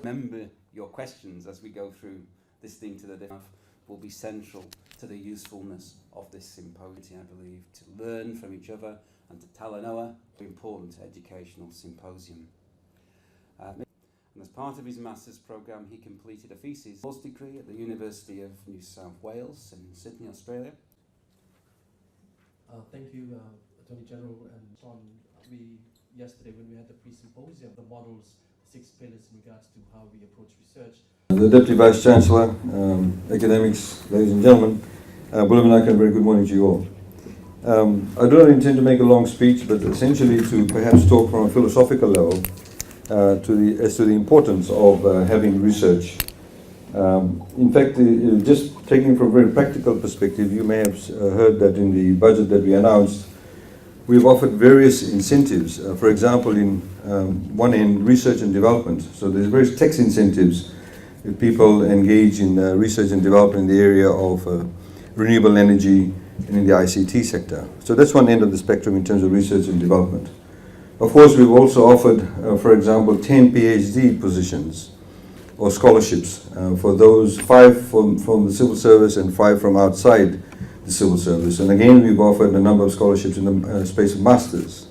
Remember your questions as we go through this thing to the different will be central to the usefulness of this symposium, I believe, to learn from each other and to Talanoa, an important educational symposium. And as part of his master's programme, he completed a thesis degree at the University of New South Wales in Sydney, Australia. Thank you, Attorney General and John. Yesterday when we had the pre-symposium, the models, 6 pillars in regards to how we approach research. The Deputy Vice Chancellor, academics, ladies and gentlemen, Bulavanaka, a very good morning to you all. I do not intend to make a long speech, but essentially to perhaps talk from a philosophical level as to the importance of having research. In fact, just taking from a very practical perspective, you may have heard that in the budget that we announced, we've offered various incentives. For example, in one end, research and development. So there's various tax incentives if people engage in research and development in the area of renewable energy and in the ICT sector. So that's one end of the spectrum in terms of research and development. Of course, we've also offered, for example, 10 PhD positions or scholarships for those 5 from the civil service and 5 from outside the civil service. And again, we've offered a number of scholarships in the space of masters.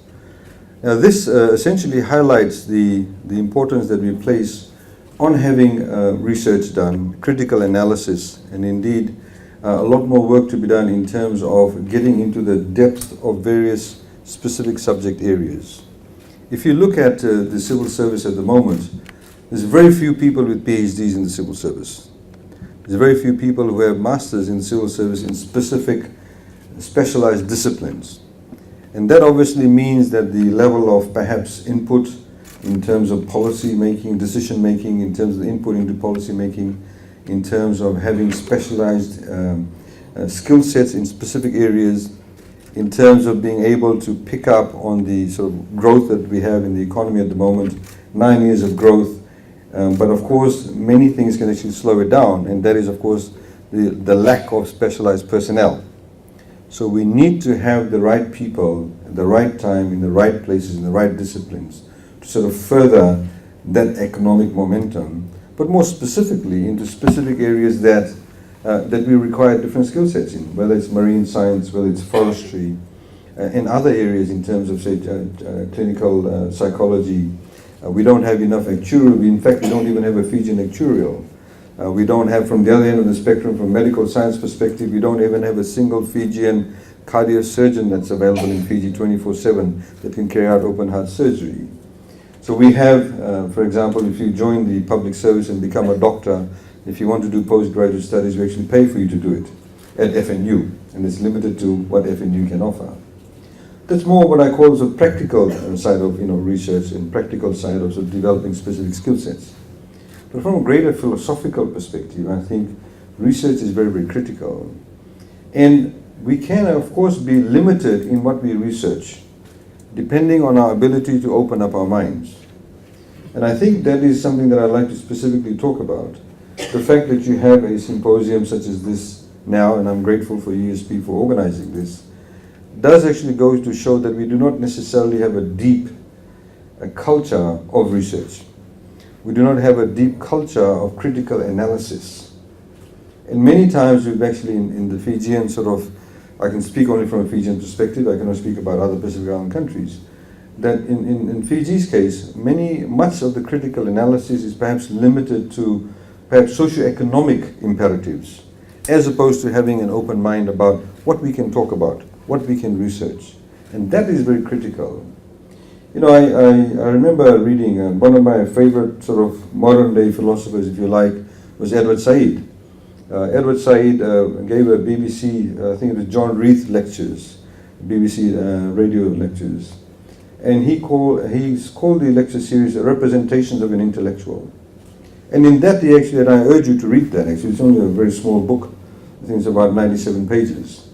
Now, this essentially highlights the importance that we place on having research done, critical analysis, and indeed a lot more work to be done in terms of getting into the depth of various specific subject areas. If you look at the civil service at the moment, there's very few people with PhDs in the civil service. There's very few people who have masters in civil service in specific specialized disciplines. And that obviously means that the level of perhaps input in terms of policy making, decision making, in terms of the input into policy making, in terms of having specialized skill sets in specific areas, in terms of being able to pick up on the sort of growth that we have in the economy at the moment, 9 years of growth. But of course, many things can actually slow it down, and that is, of course, the lack of specialized personnel. So we need to have the right people at the right time, in the right places, in the right disciplines, to sort of further that economic momentum, but more specifically into specific areas that we require different skill sets in, whether it's marine science, whether it's forestry, and other areas in terms of, say, clinical psychology. We don't have enough actuarial. In fact, we don't even have a Fijian actuarial. We don't have, from the other end of the spectrum, from a medical science perspective, we don't even have a single Fijian cardiosurgeon that's available in Fiji 24/7 that can carry out open heart surgery. So we have, for example, if you join the public service and become a doctor, if you want to do postgraduate studies, we actually pay for you to do it at FNU, and it's limited to what FNU can offer. That's more what I call the practical side of research and practical side of developing specific skill sets. But from a greater philosophical perspective, I think research is very, very critical. And we can, of course, be limited in what we research, depending on our ability to open up our minds. And I think that is something that I'd like to specifically talk about. The fact that you have a symposium such as this now, and I'm grateful for ESP for organizing this, does actually go to show that we do not necessarily have a deep culture of research. We do not have a deep culture of critical analysis. And many times we've actually, in the Fijian I can speak only from a Fijian perspective, I cannot speak about other Pacific Island countries, that in Fiji's case, much of the critical analysis is perhaps limited to perhaps socioeconomic imperatives, as opposed to having an open mind about what we can talk about, what we can research. And that is very critical. I remember reading one of my favorite modern day philosophers, if you like, was Edward Said. Edward Said gave a BBC, I think it was John Reith lectures, BBC radio lectures. And he's called the lecture series Representations of an Intellectual. And in that, and I urge you to read that actually, it's only a very small book, I think it's about 97 pages.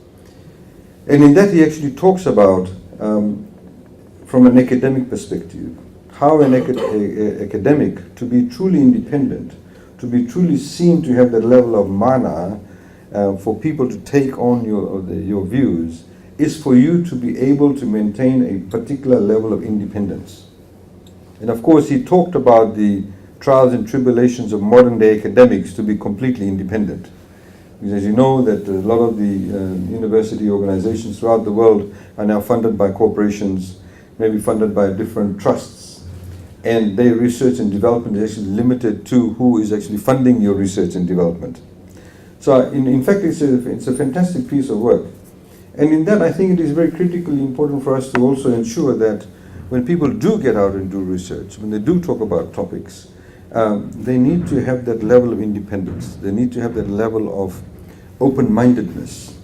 And in that he actually talks about, from an academic perspective, how an academic, to be truly independent, to be truly seen to have that level of mana for people to take on your views, is for you to be able to maintain a particular level of independence. And of course he talked about the trials and tribulations of modern day academics to be completely independent. Because as you know that a lot of the university organizations throughout the world are now funded by corporations, maybe funded by different trusts, and their research and development is actually limited to who is actually funding your research and development. So in fact it's a fantastic piece of work. And in that I think it is very critically important for us to also ensure that when people do get out and do research, when they do talk about topics, they need to have that level of independence. They need to have that level of open-mindedness.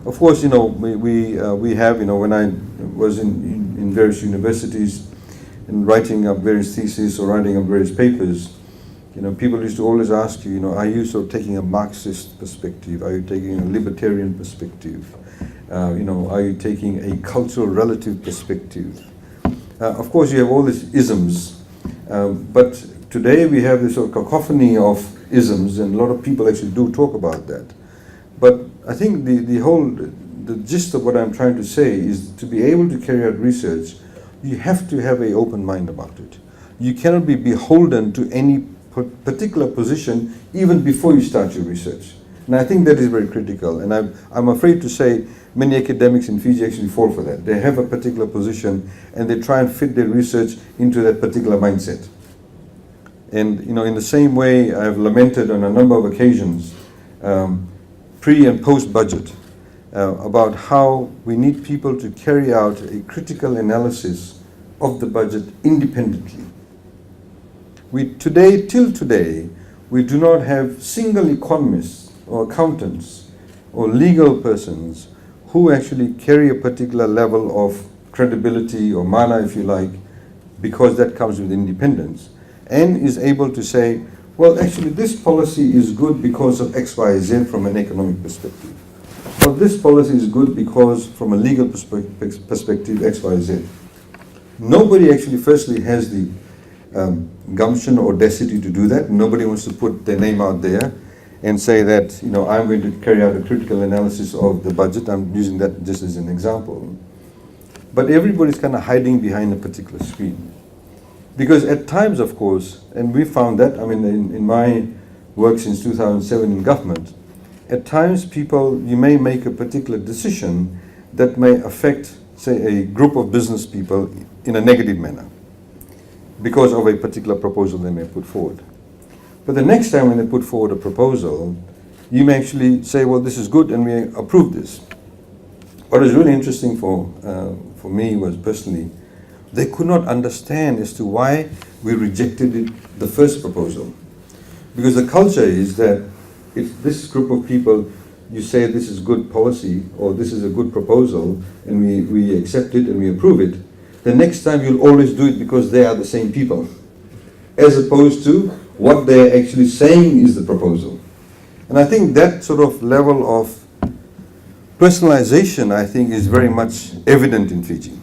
Of course, you know, we have, you know, when I was in various universities and writing up various theses or writing up various papers, you know, people used to always ask you, you know, are you sort of taking a Marxist perspective? Are you taking a libertarian perspective? You know, are you taking a cultural relative perspective? Of course, you have all these isms, but today we have this sort of cacophony of isms, and a lot of people actually do talk about that. But I think the gist of what I'm trying to say is to be able to carry out research, you have to have an open mind about it. You cannot be beholden to any particular position even before you start your research. And I think that is very critical. And I'm afraid to say many academics in Fiji actually fall for that. They have a particular position and they try and fit their research into that particular mindset. And you know, in the same way, I've lamented on a number of occasions, pre and post budget, about how we need people to carry out a critical analysis of the budget independently. Till today, we do not have single economists or accountants or legal persons who actually carry a particular level of credibility or mana, if you like, because that comes with independence, and is able to say, well, actually this policy is good because of X, Y, Z from an economic perspective. Or this policy is good because from a legal perspective, X, Y, Z. Nobody actually firstly has the gumption or audacity to do that. Nobody wants to put their name out there and say that, you know, I'm going to carry out a critical analysis of the budget. I'm using that just as an example. But everybody's kind of hiding behind a particular screen. Because at times, of course, and we found that, I mean, in my work since 2007 in government, at times people, you may make a particular decision that may affect, say, a group of business people in a negative manner because of a particular proposal they may put forward. But the next time when they put forward a proposal, you may actually say, well, this is good and we approve this. What was really interesting for me was personally, they could not understand as to why we rejected it, the first proposal. Because the culture is that if this group of people, you say this is good policy or this is a good proposal and we accept it and we approve it, the next time you'll always do it because they are the same people, as opposed to what they're actually saying is the proposal. And I think that sort of level of personalization, I think, is very much evident in Fiji.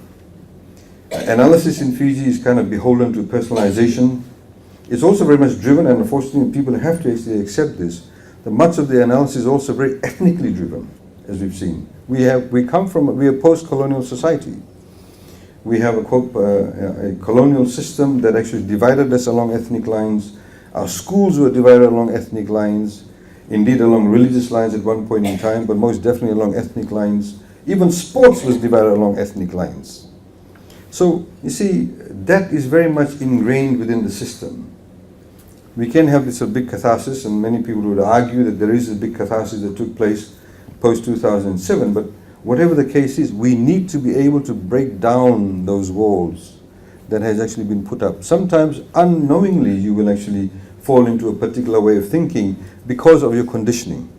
Analysis in Fiji is kind of beholden to personalization. It's also very much driven, and unfortunately people have to actually accept this, that much of the analysis is also very ethnically driven, as we've seen. We are post-colonial society. We have a colonial system that actually divided us along ethnic lines. Our schools were divided along ethnic lines, indeed along religious lines at one point in time, but most definitely along ethnic lines. Even sports was divided along ethnic lines. So, you see, that is very much ingrained within the system. We can have this big catharsis, and many people would argue that there is a big catharsis that took place post-2007, but whatever the case is, we need to be able to break down those walls that has actually been put up. Sometimes unknowingly you will actually fall into a particular way of thinking because of your conditioning.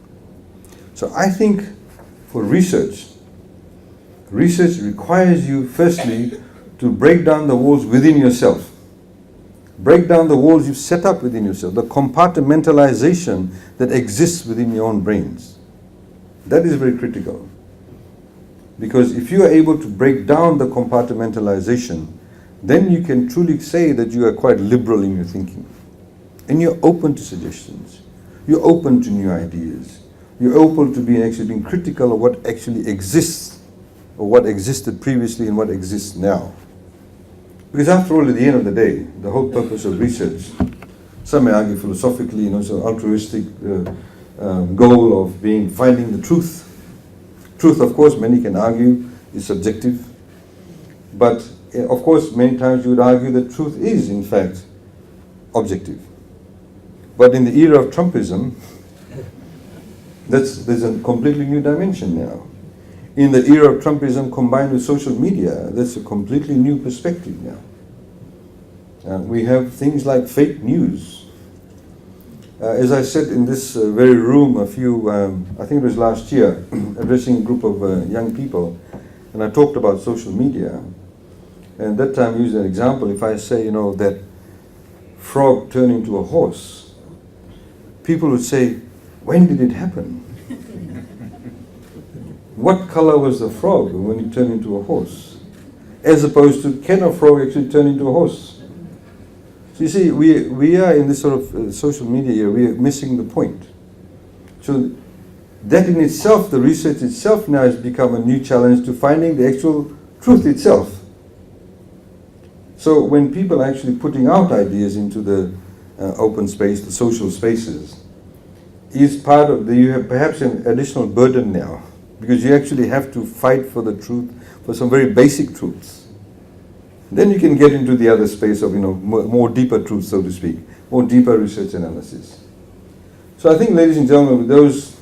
So I think for research requires you firstly to break down the walls within yourself. Break down the walls you've set up within yourself, the compartmentalization that exists within your own brains. That is very critical. Because if you are able to break down the compartmentalization, then you can truly say that you are quite liberal in your thinking. And you're open to suggestions. You're open to new ideas. You're open to being critical of what actually exists, or what existed previously and what exists now. Because after all, at the end of the day, the whole purpose of research some may argue philosophically, it's an altruistic goal of finding the truth. Truth, of course, many can argue, is subjective. But, of course, many times you would argue that truth is, in fact, objective. But in the era of Trumpism, there's a completely new dimension now. In the era of Trumpism combined with social media, that's a completely new perspective now. We have things like fake news. As I said in this very room I think it was last year, addressing a group of young people, and I talked about social media. And that time I used an example. If I say, that frog turned into a horse, people would say, when did it happen? What color was the frog when it turned into a horse? As opposed to, can a frog actually turn into a horse? So you see, we are in this sort of social media here, we are missing the point. So that in itself, the research itself now has become a new challenge to finding the actual truth itself. So when people are actually putting out ideas into the open space, the social spaces, is part of you have perhaps an additional burden now, because you actually have to fight for the truth, for some very basic truths. Then you can get into the other space of, more deeper truth, so to speak, more deeper research analysis. So I think, ladies and gentlemen, with those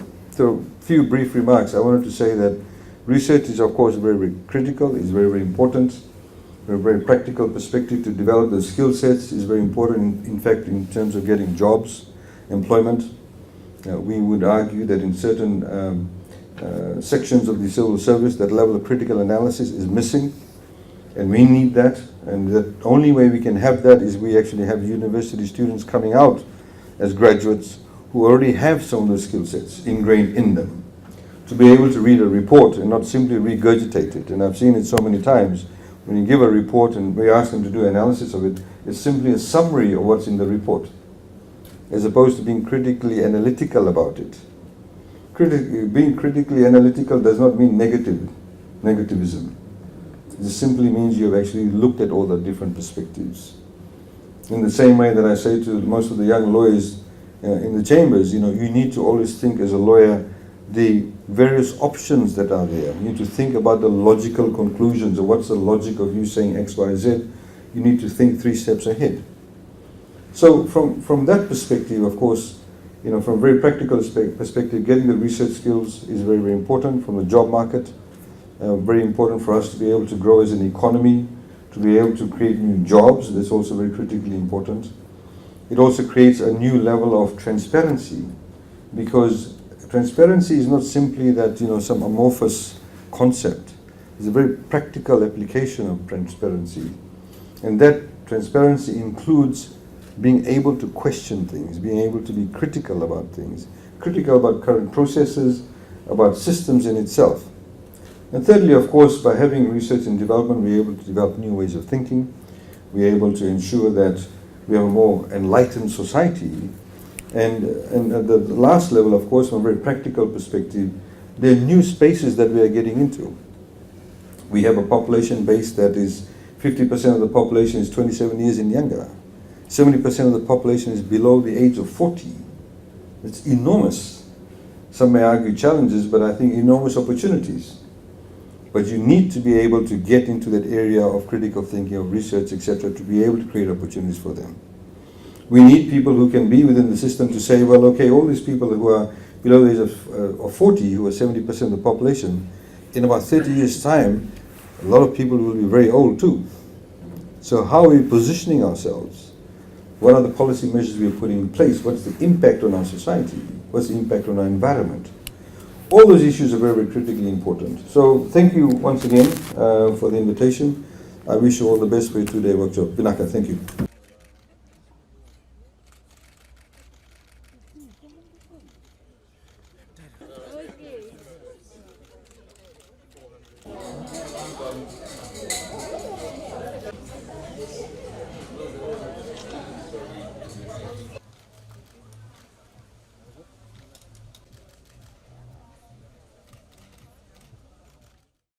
few brief remarks, I wanted to say that research is, of course, very, very critical, is very, very important. From a very practical perspective, to develop the skill sets is very important, in fact, in terms of getting jobs, employment. We would argue that in certain sections of the civil service, that level of critical analysis is missing, and we need that. And the only way we can have that is we actually have university students coming out as graduates who already have some of those skill sets ingrained in them, to be able to read a report and not simply regurgitate it. And I've seen it so many times, when you give a report and we ask them to do analysis of it, it's simply a summary of what's in the report, as opposed to being critically analytical about it. Being critically analytical does not mean negativism. It simply means you have actually looked at all the different perspectives. In the same way that I say to most of the young lawyers in the chambers, you need to always think as a lawyer the various options that are there. You need to think about the logical conclusions, or what's the logic of you saying X, Y, Z. You need to think 3 steps ahead. So from that perspective, of course, from a very practical perspective, getting the research skills is very, very important. From the job market, very important for us to be able to grow as an economy, to be able to create new jobs. That's also very critically important. It also creates a new level of transparency, because transparency is not simply that, some amorphous concept. It's a very practical application of transparency. And that transparency includes being able to question things, being able to be critical about things, critical about current processes, about systems in itself. And thirdly, of course, by having research and development, we're able to develop new ways of thinking. We're able to ensure that we have a more enlightened society. And at the last level, of course, from a very practical perspective, there are new spaces that we are getting into. We have a population base that is 50% of the population is 27 years and younger. 70% of the population is below the age of 40. It's enormous. Some may argue challenges, but I think enormous opportunities. But you need to be able to get into that area of critical thinking, of research, etc., to be able to create opportunities for them. We need people who can be within the system to say, well, okay, all these people who are below the age of 40, who are 70% of the population, in about 30 years' time, a lot of people will be very old too. So how are we positioning ourselves? What are the policy measures we are putting in place? What's the impact on our society? What's the impact on our environment? All those issues are very, very critically important. So thank you once again for the invitation. I wish you all the best for your 2-day workshop. Vinaka, thank you. Okay.